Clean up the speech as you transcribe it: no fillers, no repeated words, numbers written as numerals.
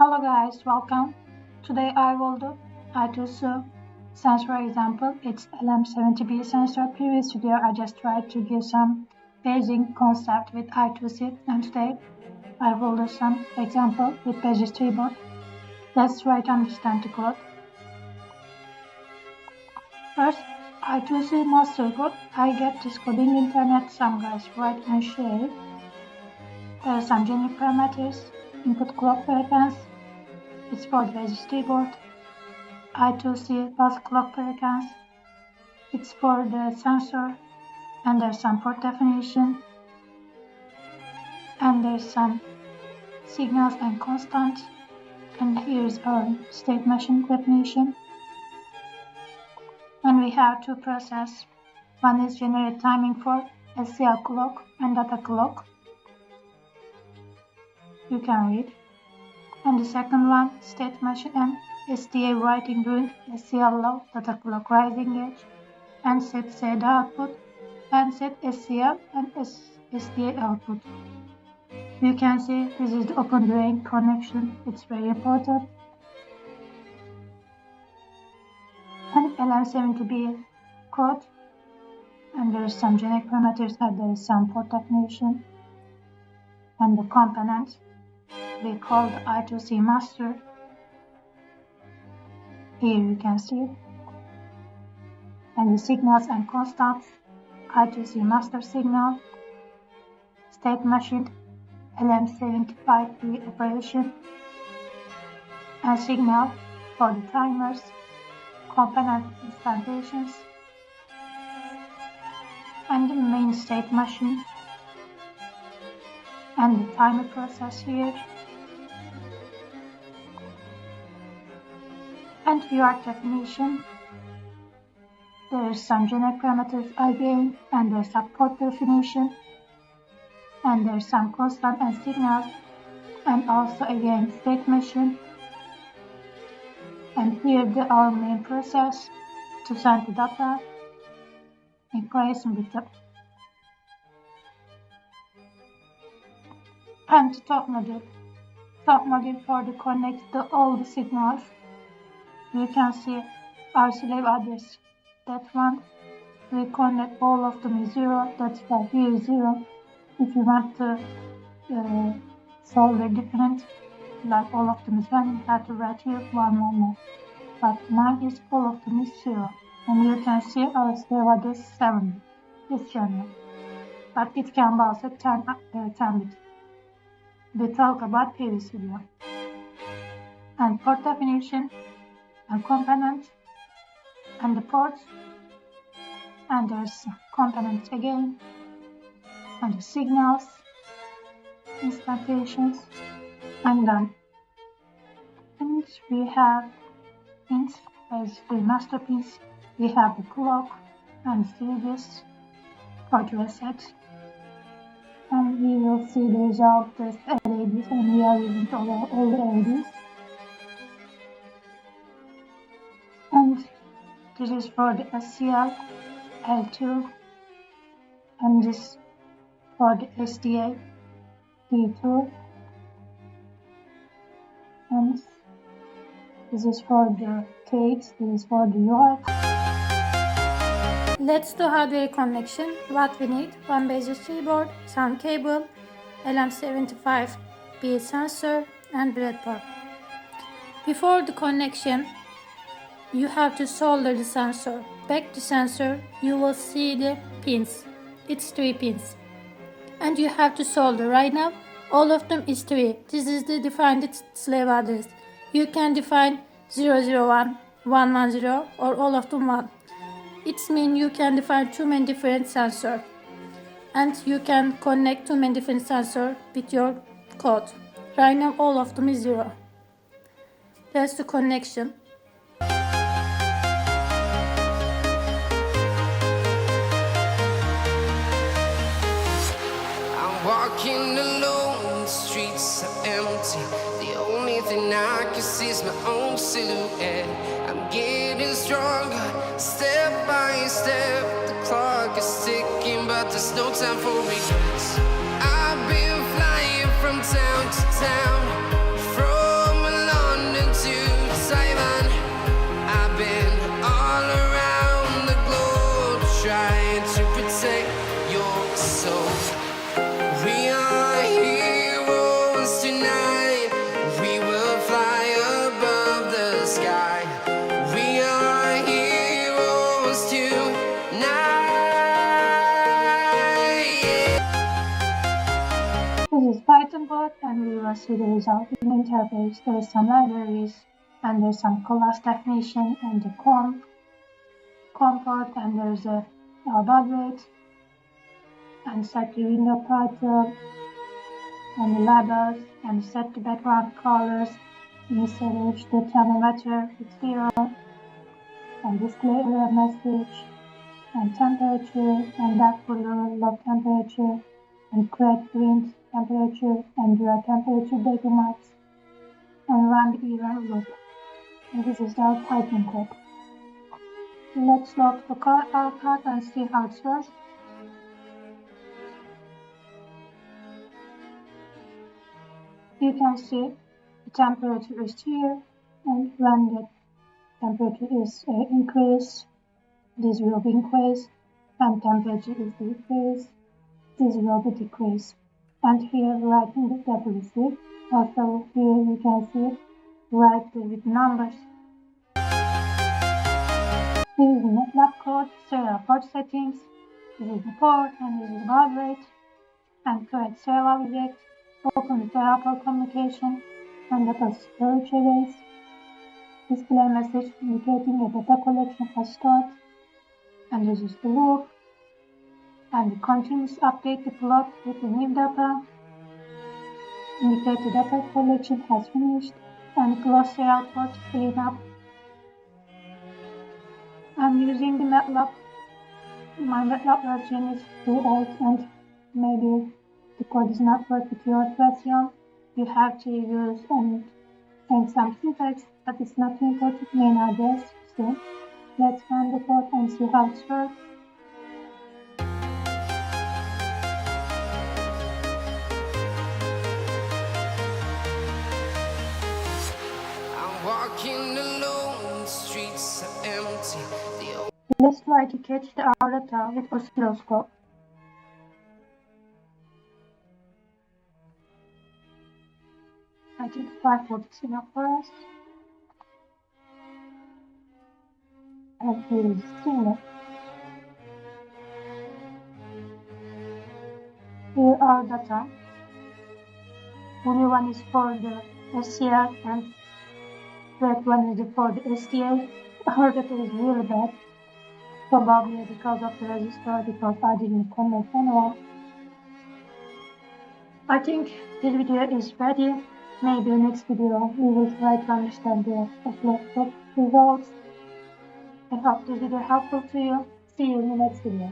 Hello guys, welcome. Today I will do I2C sensor example. It's LM70B sensor. Previous video I just tried to give some basic concept with I2C, and today I will do some example with Basys keyboard. Let's try to understand the code. First, I2C master code. I get this coding internet. Some guys write and share. There are some generic parameters. Input clock frequency. It's for the Basys keyboard. I2C plus clock frequency. It's for the sensor, and there's some port definition, and there's some signals and constants, and here's our state machine definition. And we have two processes. One is generate timing for SCL clock and data clock. You can read. And the second one, state machine and SDA writing during SCL low, data clock rising edge, and set SATA output, and set SCL and SDA output. You can see this is the open drain connection. It's very important. And LM70B code, and there is some generic parameters, and there is some port definition, and the components we call the I2C master. Here you can see it. And the signals and constants, I2C master signal, state machine, LM75B operation, and signal for the timers, component instantations, and the main state machine, and the timer process here, and UART definition. There is some generic parameters again, and there's a port definition, and there's some constant and signals, and also again state machine. And here our main process to send the data in comparison with the and the top module. Top module for the connect all the signals. You can see our slave address. That one we connect all of them is 0. That's why here is 0. If you want to solve a different, like all of them is 1, you have to write here 1, 1, 1. But mine is all of them is 0. And you can see our slave address 7. It's general. But it can be also 10 bit. We talk about previous video. And port definition, and components, and the ports, and there's components again, and the signals, instantations, and done. And we have pins, basically master pins. We have the clock and series for the reset. And we will see the result of LEDs, and we are using all the LEDs. And this is for the SCL L2, and this for the SDA D2, and this is for the cakes, this is for the UART. Let's do hardware connection. What we need: one Basys keyboard, some cable, LM75B sensor, and breadboard. Before the connection, you have to solder the sensor. Back the sensor, you will see the pins. It's 3 pins. And you have to solder. Right now, all of them is 3. This is the defined slave address. You can define 001, 110, or all of them 1. It means you can define too many different sensors. And you can connect too many different sensors with your code. Right now, all of them is 0. That's the connection. Walking alone, the streets are empty. The only thing I can see is my own silhouette. I'm getting stronger, step by step. The clock is ticking, but there's no time for regrets. I've been flying from town to town, from soul. We are heroes tonight. We will fly above the sky. We are heroes tonight. Yeah. This is Python code, and we will see the result in the interface. There is some libraries, and there's some class definition, and the code, and there's a baud rate, and set the window title, and the labels, and set the background colors. Message the thermometer with 0, and display error message, and temperature, and dark blue low temperature, and create print temperature, and draw temperature data marks, and run the event loop. And this is our Python code. Let's load the code and see how it works. You can see the temperature is here, and when the temperature is increased, this will be increased, and temperature is decreased, this will be decreased. And here writing the WC. Also here you can see write with numbers. This is the MATLAB code, serial port settings. This is the port, and this is the baud rate, and create serial object. Open the serial port communication, and data storage arrays. Display message indicating a data collection has started, and this is the loop, and the continuous update the plot with the new data. Indicate the data collection has finished, and close serial port clean up. I'm using the MATLAB. My MATLAB version is too old, and maybe the code does not work with your version. You have to use and change some syntax, but it's not important main address. So let's run the code and see how it works. I'm walking alone, the streets are empty. Let's try to catch the data with oscilloscope. I think 5 volts is enough for us. And here is the signal. Here are data. Only one is for the SCR, and that one is for the STA. Our data is really bad. Probably because of the resistor, because I didn't connect anyone. I think this video is ready. Maybe next video we will try to understand the oscilloscope results. I hope this video helpful to you. See you in the next video.